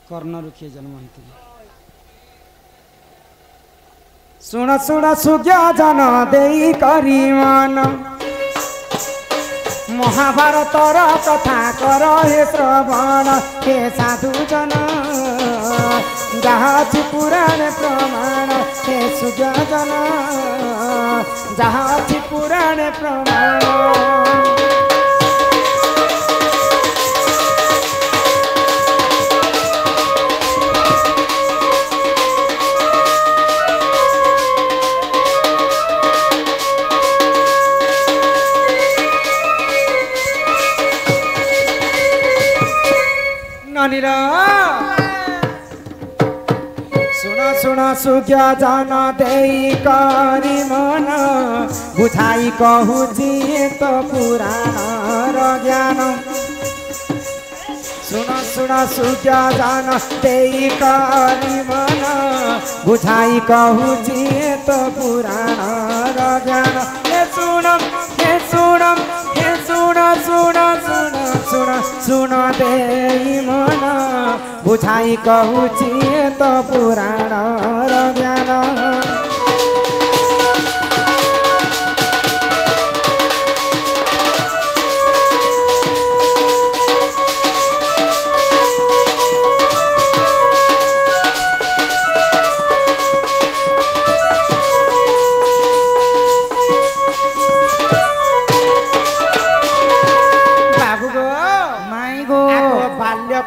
कर्ण रुखिए जन्म होती सुन सुन सुज्ञा जन देई करी मन महाभारतर कथा कर हे श्रवण हे साधु जन जहाँ पुराण प्रमाण हे सुज्ञा जन जहाँ पुराण प्रमाण सुन सुन सुज्ञा जन देई करी मन बुझाई कहूची तो पुराण ज्ञान सुन सुन सुज्ञा जन देई करी मन बुझाई कहूची तो पुराण ज्ञान हे सुन हे सुन हे सुन सुन सुन सुन सुन देई मन बुझाई कहूची तो पुराण ज्ञान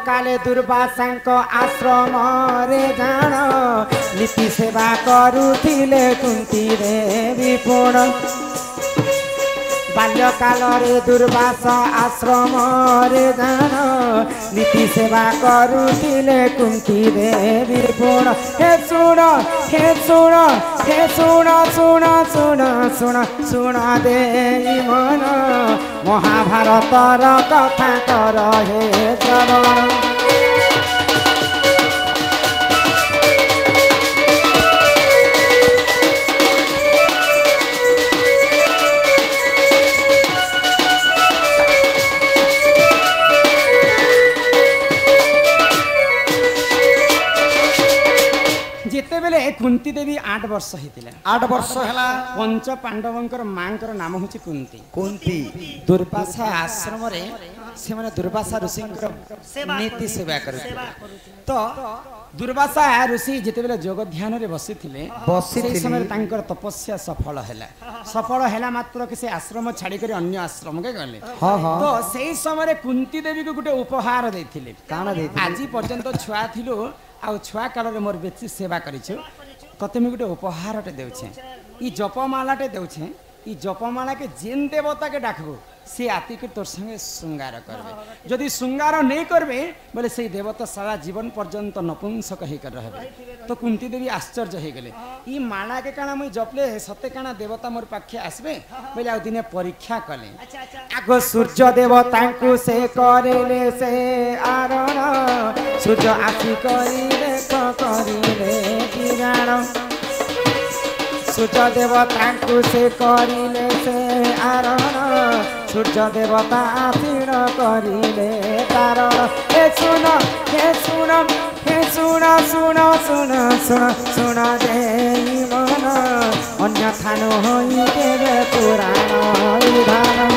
काले दुर्वासांक आश्रम रे जान नीति सेवा करुथिले कुंती देवी पूर्ण बाल्यकाल रे दुर्वास आश्रम रे जान नीति सेवा करुथिले कुंती देवी पूर्ण हे सुन हे सुन हे सुन सुन सुन सुन सुन देई मन महाभारतर कथा कर हे श्रवण कुंती देवी 8 वर्ष होता 8 वर्ष है पंच पांडवंकर मांकर नाम हूँ कुंती कुंती दुर्वासा आश्रम से मैंने दुर्वासा ऋषि नीति सेवा कर तो दुर्वासा ऋषि जिते बेले जोग ध्यान रे बसी समय तपस्या सफल है मात्र कि से आश्रम छाड़ी कर अन्य आश्रम के गले तो से समय कुंती देवी को गोटे उपहार देथिले आज पर्यंत छुआ थिलु आ छुआ काल मोर बेसी सेवा करिछु तते मैं गोटे उपहारटे देउछे ई जपमालाटे देउछे ई जपमाला के जेन देवता के डाकबो से आती के तोर संगे श्रृंगार करबे जदि श्रृंगार नहीं करबे बोले से देवता सारा जीवन पर्यंत नपुंसक होकर रहबे तो कुंती देवी आश्चर्य हो गले ई माला के काना मुई जपले सते काना देवता मोर पाखे आसबे बोले आ दिने परीक्षा कले आगो सूर्य देवता को से करेले से आरण सूर्य आसी करिले करिले किरण सूर्य देवता को से करिले से आरण सूर्य देवता आसीण करिले तारण हे सुन हे सुन हे सुन सुन सुन सुन सुन देई मन अन्यथा नहोई देवे पुराण विधान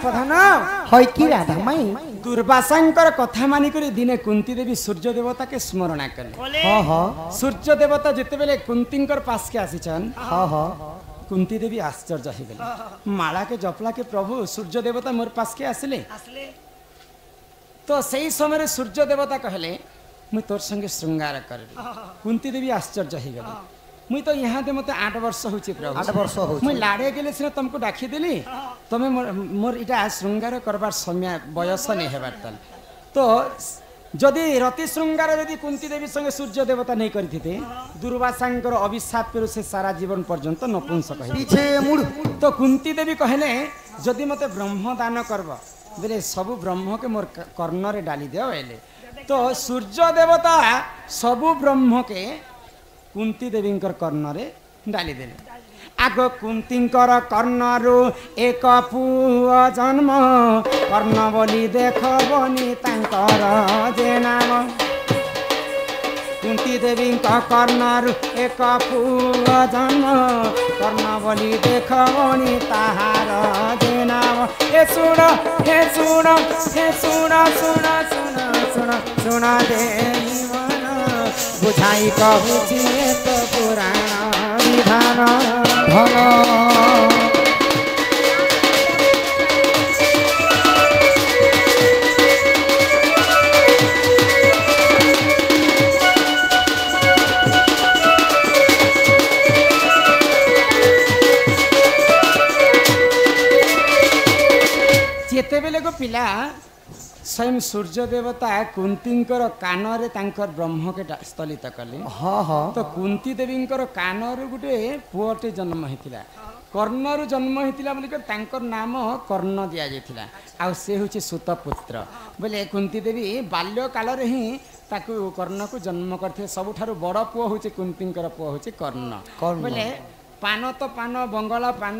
प्रधान है राधा माई दुर्वासांकर कथा मानिक दिने कुंती देवी सूर्य देवता के स्मरण कले सूर्य देवता जिते बेले कुंती पास के आसीचन कुंती देवी आश्चर्य हो गले माला के जपला के प्रभु सूर्य देवता मोर पास के आसले तो सही समय सूर्य देवता कहले मुझ तोर संगे श्रृंगार कर कुंती देवी आश्चर्य हो गले मुई तो यहाँ दे मते 8 वर्ष होची प्रभु 8 वर्ष हो मुई लाड़े गेले सिना तुमको डाकी देली तमे मोर इटा श्रृंगार करबार समय बयस नहीं हेबार तल तो जदि रति श्रृंगार यदि कुंती देवी संगे सूर्य देवता नहीं करते दुर्वासांकर अभिशाप से सारा जीवन पर्यंत नपुंसक पीछे मुड़ तो कुंती देवी कहले जदि मते ब्रह्म दान करब बोले सबु ब्रह्म के मोर कर्ण रे डाली दियो बोले तो सूर्य देवता सबु ब्रह्म के कुंती देवी कर्ण रे डाली देले आग कुंतींकर कर्णरु एक पुआ जन्म कर्ण बोली देखबनी तांकर जे नाम कुंती देवी कर्णरु एक पुआ जन्म कर्ण बोली देखबनी ताहार जे नाम हे सुन हे सुन हे सुन सुन सुन सुन सुन दे मन बुझाई कहूची तो पुराण विधान धन जेतेबेले को पिला स्वयं सूर्य देवता कुंतींकर कानरे तांकर ब्रह्म के स्थलित कले हाँ हाँ तो कुंती देवींकर कानरु गुटे पुअटे जन्म होइतिला कर्णरु जन्म होइतिला बोली कर तांकर नाम कर्ण दिया जाइतिला आ से होचे सुतपुत्र बोले कुंती देवी बाल्य काल रे ही ताकू कर्ण को जन्म करथे सबुठारु बड़ पुଅ होचे कुंतींकर पुଅ होचे कर्ण बोले पान तो पान बंगला पान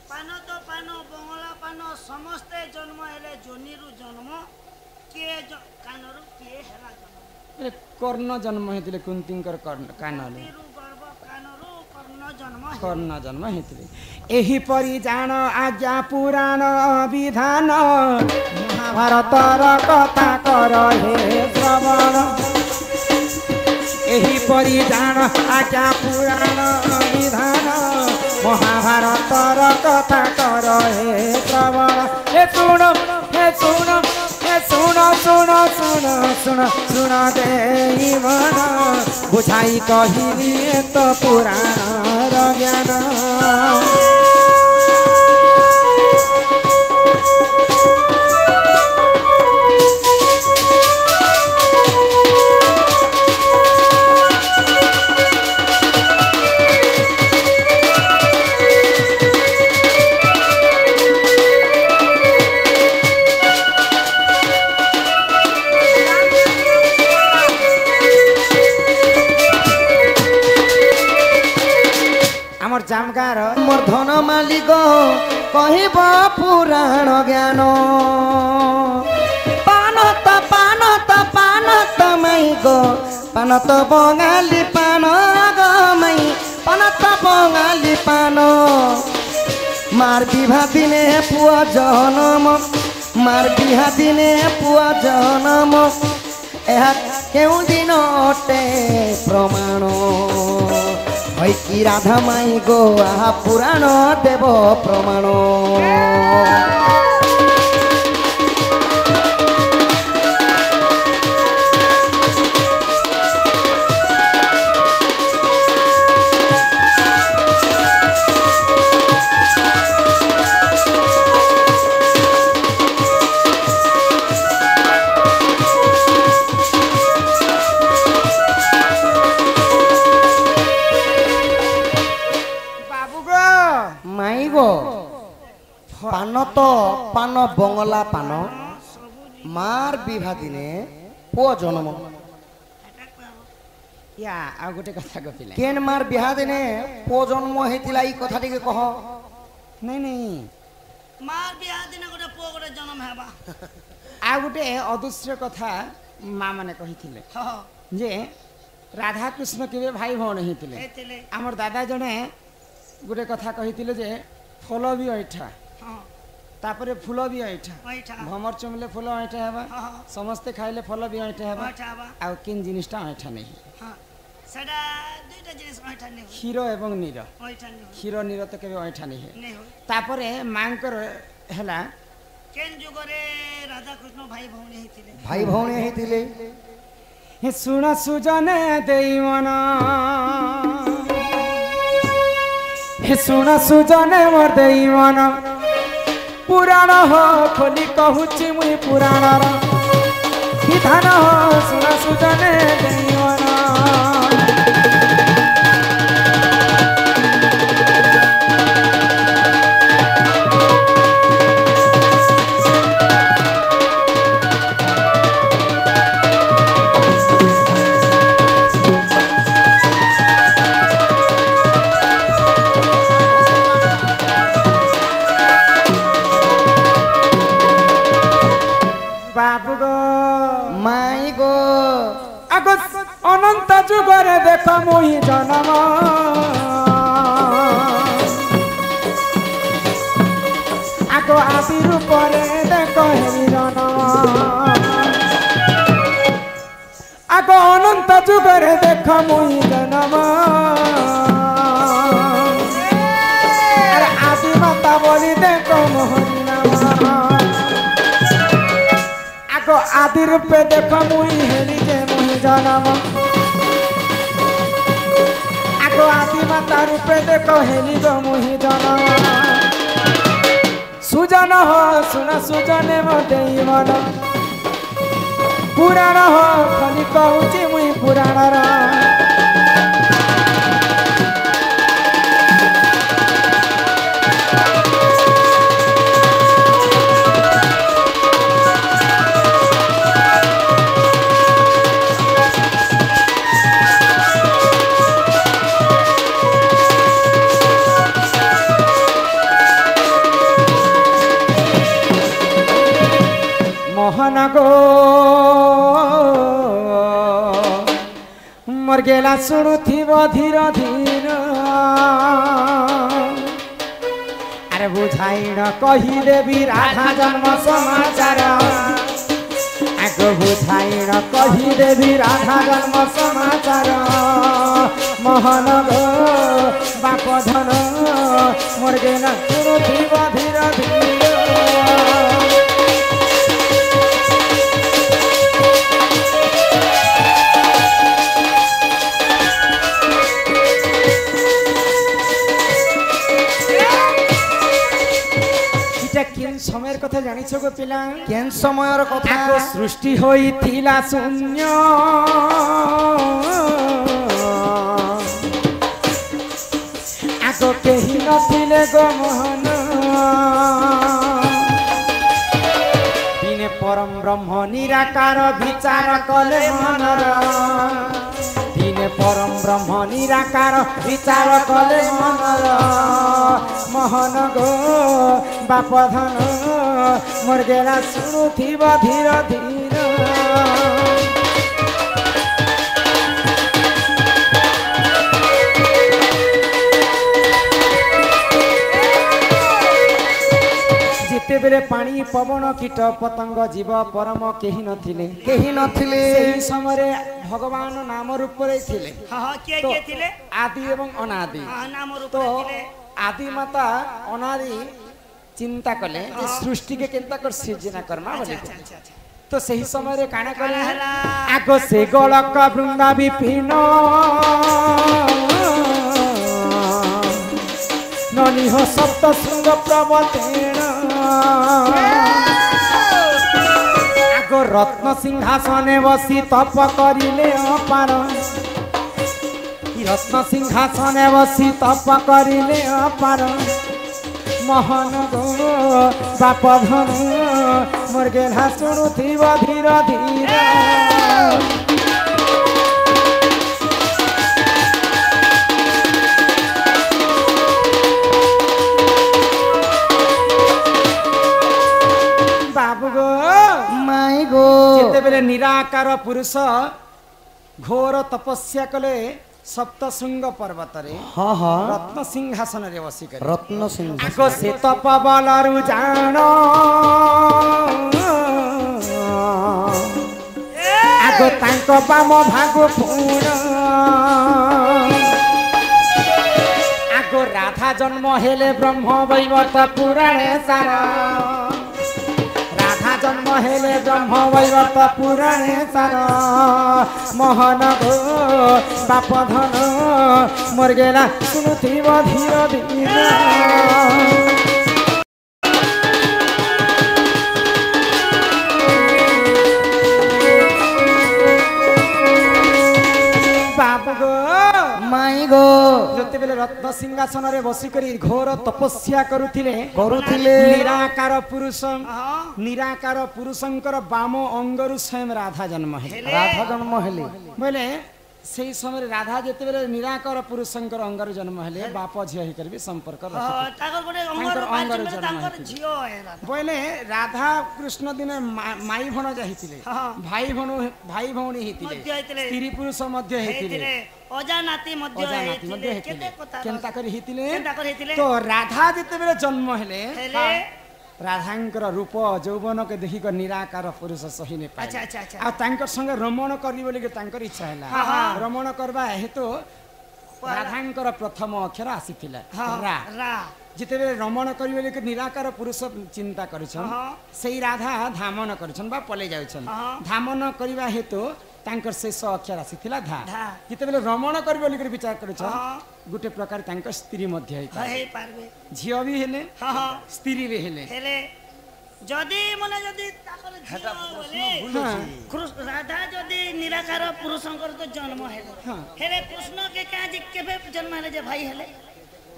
पान तो पान बंगला पान समस्ते जन्म हेले जोनीरु जन्म के कानरु के हेला जन्म कर्ण जन्म हेतिले कुंतींकर कानले गर्भ कानरु कर्ण जन्म हेतिले एही परि जान आज्ञा पुराण विधान महाभारतर कथा कर हे श्रवण एही परि जान आज्ञा पुराण विधान महाभारतर कथा कर हे श्रवण हे सुन हे सुन हे सुन सुन सुन सुन सुन दे मन बुझाई कहिली तो पुराण ज्ञान जामगार मोर धन मालिक कहब पुराण ज्ञान पानत पानत पानत माई गो पानत बंगाली पान गई पानत बंगाली पान मार बिहा दिने पुआ जनम मार बिहा दिने पुआ जनम यह केउ दिन अटे प्रमाण की राधा माई गो आहा पुराण देव प्रमाण पान तो पान बंगला पान मार विभा दिने पुआ जन्म या आ गोटे कथा गपिले केन मार विहा दिने पुआ जन्म हेतिला ई कथा टिके कह नहीं नहीं मार बिहा दिने गोटे पुआ गोटे जन्म हेबा आ गोटे अदृश्य कथा माँ माने कहिथिले जे राधा कृष्ण केबे भाई भौण हेतिले हमर दादा जने गोटे कथा कहिथिले जे फल भी ऐठा तापरे फूल भी ऐठा भमर चुमले फूल ऐठा हेबा समस्ते खाइले फल भी ऐठा हेबा आ किन जिनिसटा ऐठा नहीं सेडा दुईटा जिनिस ऐठा नहीं क्षीर एवं नीर क्षीर नीर तो केबे ऐठा नहीं तापरे मांकर हला केन जुगरे राधा कृष्ण भाई भौणी हेतिले हे सुना सुजने देई मना हे सुना सुजने मोर देई मना पुराण हो खोली कहूची मुई पुराण ବିଧାନ ଶୁଣ ସୁଜନେ ଦେଇବନ बाबू गो माई गो आगो अनंत जुगरे देख मुई जन्म आगो आदि रूपरे देख हेरी जन्म आगो अनंत जुगरे देख मुई जन्म आदि माता बोली देख मोहनी नाम आदि रूपे देख मुई हेली जे मुई जन्म आगो आदि माता रूपे देख हेली गो मुई जन्म सुजन हो सुन सुजने मते मन पुराण हो खाली कहूची मुई पुराणर मोहन गो मोर गेला शुणुथिब धीर धीर अरे बुझाइन कही देवी राधा जन्म समाचार आगो बुझाइन कही देवी राधा जन्म समाचार मोहन गो बाप धन मोर गेला शुणुथिब धीर धीर समयर कथा जानिछ गो पिला केन समयर कथा आगो सृष्टि होइथिला शून्य आगो केही नथिले गो मोहन दिने परम ब्रह्म निराकार विचार कले मनर दिने परम ब्रह्म निराकार विचार कले मनर मोहन गो बाप धन मोर गेला शुणुथिब धीर धीर जिते बेले पानी पवन कीट पतंग जीव परम केही नथिले सेही समय भगवान नाम रूप रे थिले किए थिले आदि एवं अनादि नाम रूप तो थिले आदि माता अनादि चिंता कले जे सृष्टि के केनता कर सृजना कर्मा बोले तो सही समय रे काना करे आगो से गोलक वृंदा विपिन ननी हो सप्त शृंग प्रवतेण आगो रत्न सिंहासने बसी तप करिले अपार रत्न सिंहासने बसी तप करिले अपार मोहन गो बाप धन मोर गेला शुणुथिब धीर धीर बाबू गो माई गो जेते बेले निराकार पुरुष घोर तपस्या कले सप्तशृंग पर्वत रे हाँ हाँ रत्न सिंहासन रे बसी करे रत्न सिंह आगो से तप बलरु जान आगो तांको बाम भागो पूर्ण आगो राधा जन्म हेले ब्रह्म वैवर्त पुराणे सारा जन्म हेले ब्रह्म वैवर्त पुराणे सार मोहन गो बाप धन मोर गेला शुणुथिब धीर धीर सिंहासन रे बसी करी घोर तपस्या करुथिले निराकार पुरुष निराकार पुरुषंकर वाम अंगरु स्वयं राधा जन्म हेले बोले सेही समय राधा जेते बेले निराकार पुरुषंकर अंगर जन्म हेले बाप झियो ही करबी संपर्क बोले राधा कृष्ण दिन माई भण जाहितिले भाई भौणी हितिले स्त्री पुरुष मध्य हितिले अजानाती मध्य हितिले केनता करी हितिले तो राधा जेते बेले जन्म हेले राधांकर रूप यौवन के देखिक निराकार पुरुष सही ने पाए आ तांकर संगे रमण करी बोली के तांकर इच्छा हैला रमण करबा हेतु राधांकर प्रथम अक्षर आसीथिला रा जिते रमण करी बोली के निराकार पुरुष चिंता करिछन सेही राधा धामन करिछन बा पले जाउछन धामन करबा हेतु तांकर शेष अक्षर आसीथिला धा जिते बेले रमण करी बोली के विचार करिछन गुटे प्रकार तांकर स्त्री मध्य है पारबे झियो भी हेले स्त्री भी हेले जदी मने जदी ताकर झियो बोले राधा जदी निराकार पुरुषंकर तो जन्म हेले कृष्ण के काजी केबे जन्म हेले जे भाई हेले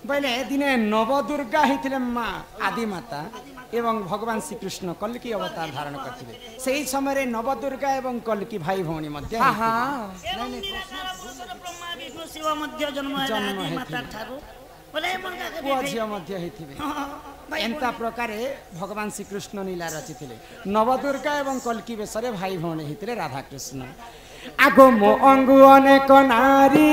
बोले दिने नव दुर्गा हिथिले मां आदि माता एवं भगवान श्री कृष्ण कल्की अवतार धारण करथिले सेही समय रे नव दुर्गा एवं कल्की भाई भौणी मध्य ब्रह्मा विष्णु शिव मध्य जन्म आदि माता थारु बोले मन का पुआ झियो मध्य हिथिबे एंता प्रकारे भगवान श्री कृष्ण लीला रचिथिले नव दुर्गा एवं कल्की बेसरे भाई भौणी हिथिले राधा कृष्ण आगो मो अंगु अनेक नारी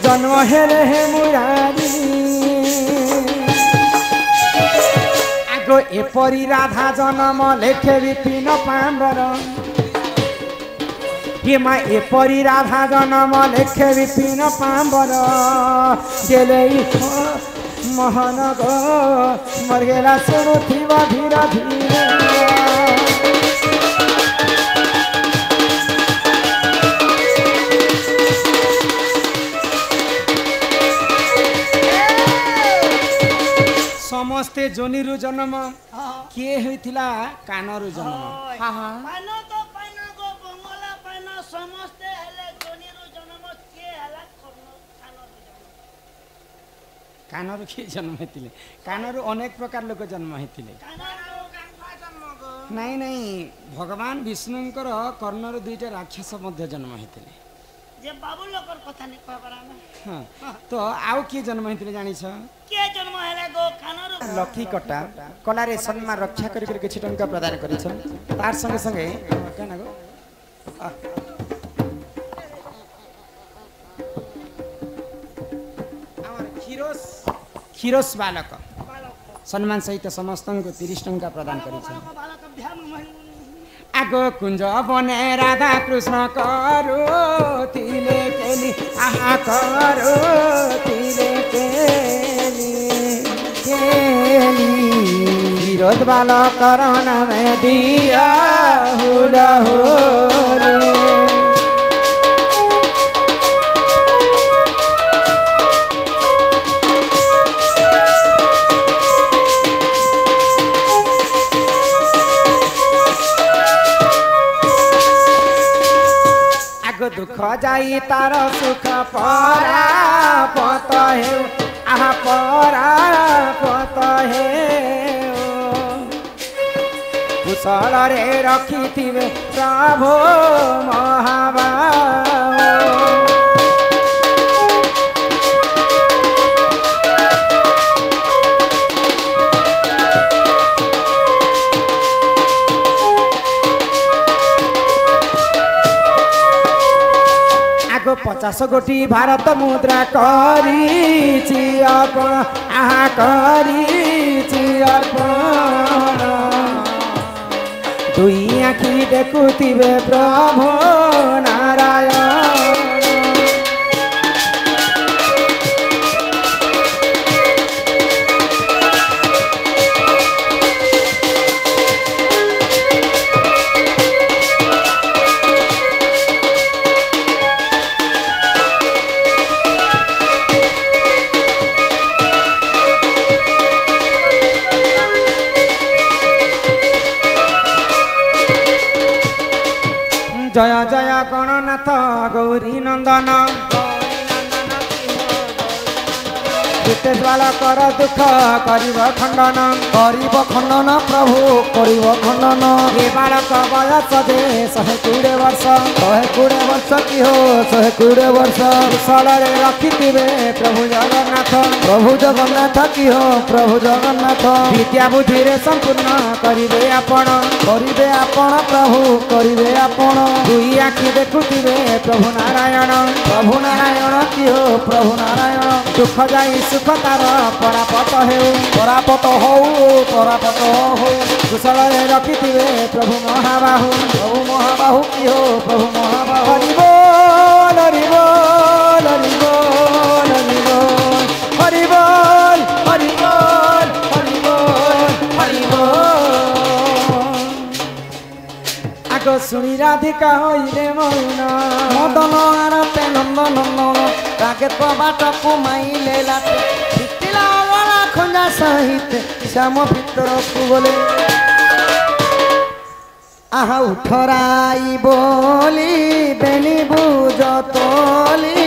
जन्म हेले हे मुरारी आगो एपरी राधा जन्म लेखे विपिन पांबर ये माँ एपरी राधा जन्म लेखे विपिन पांबर गेले मोहन गो मरगेला सुनुथिबा धीरे धीरे समस्ते जोनिरु जन्म किए होइथिला कानरु जन्म पानो तो पानो गो बंगला पानो समस्ते हेले जोनिरु जन्म के हला कानरु जन्म कानरु के जन्म हेतिले कानरु अनेक प्रकार लोक जन्म हेतिले नहीं नहीं भगवान विष्णुंकर कर्णरु दुईटा राक्षस मध्य जन्म हेतिले जे बाबू लोकर कथा नै कहबरा हां तो आउ के जन्म हेतिले जानि छ के जन्म हेला गो खानरो लकी कटा कलारे सम्मान रक्षा करि करि किछि टंका प्रदान करि छ तार संगे संगे केना गो हमर खिरोस बालक सम्मान सहित समस्तन को 30 टंका प्रदान करि छ आगो कुंज बने राधा कृष्ण करो तिले केली आहा करो तिले केली विरोध वाला करण में दिया हुला होले दुख जाई तार सुख परा पत हे आहा परा पत हे कुशल रे रखिथिबे प्रभु महाबाहो आगो 50 कोटी भारत मुद्रा करिछि अर्पण आहा करिछि अर्पण दुई आँखि देखुथिबे प्रभु नारायण जय जय गणनाथ गौरी नंदन जितेश बालकर दुख करिब खंडन प्रभु करिब खंडन ए बालक बयस दे 120 वर्ष 120 वर्ष की हो 120 वर्ष कुशल रखिथिबे प्रभु जगन्नाथ की हो प्रभु जगन्नाथ विद्या बुद्धि रे संपूर्ण करिबे आपण प्रभु करिबे आपण दुई आखि देखुथिबे प्रभु नारायण की हो प्रभु नारायण दुख जाई सुख तार परापत हो कुशल रखिथिबे प्रभु महाबाहु की हो प्रभु महाबाहु हरि बोल हरि बोल हरि बोल हरि बोल हरि बोल हरि बोल हरि बोल आगो सुनी राधिका होइले मौन मदन आरते नंदन रागे बाट कुमाइले लाटे फिटिला वाला खंजा सहित श्याम भितर को बोले आहा उठराई बोली बेनी बुझ तोली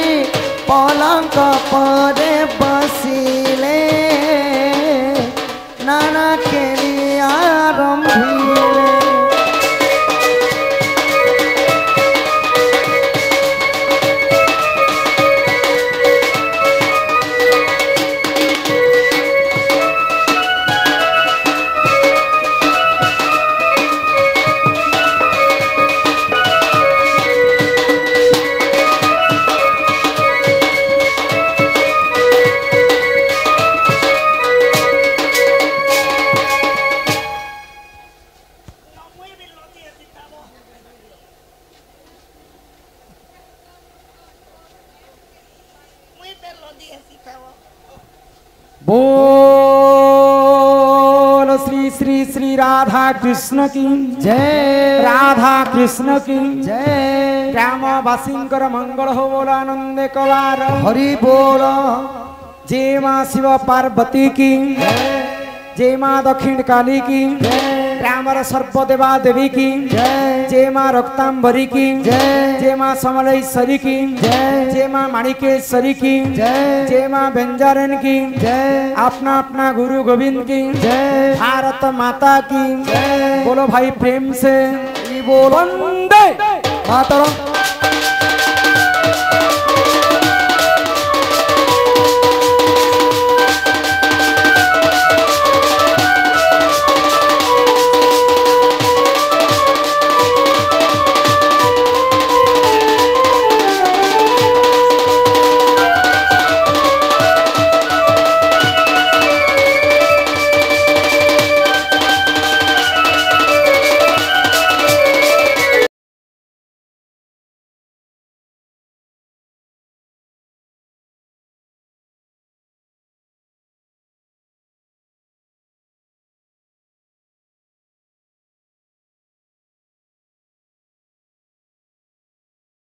पलंक परे बसिले नाना केली आरंभिले बोल श्री श्री श्री राधा कृष्ण की जय राधा कृष्ण की जय ग्रामवासींकर मंगल हो बोल आनंद कवार हरि बोल जय माँ शिव पार्वती की जय माँ दक्षिण काली की ग्रामर सर्वदेवा देवी की जय माँ रक्तांबरी की जय माँ समलेश्वरी की जय माँ माणिकेश्वरी की जय माँ बेंजारन की जय अपना अपना गुरु गोविंद की जय भारत माता की बोलो भाई प्रेम से बोलो वंदे मातरम।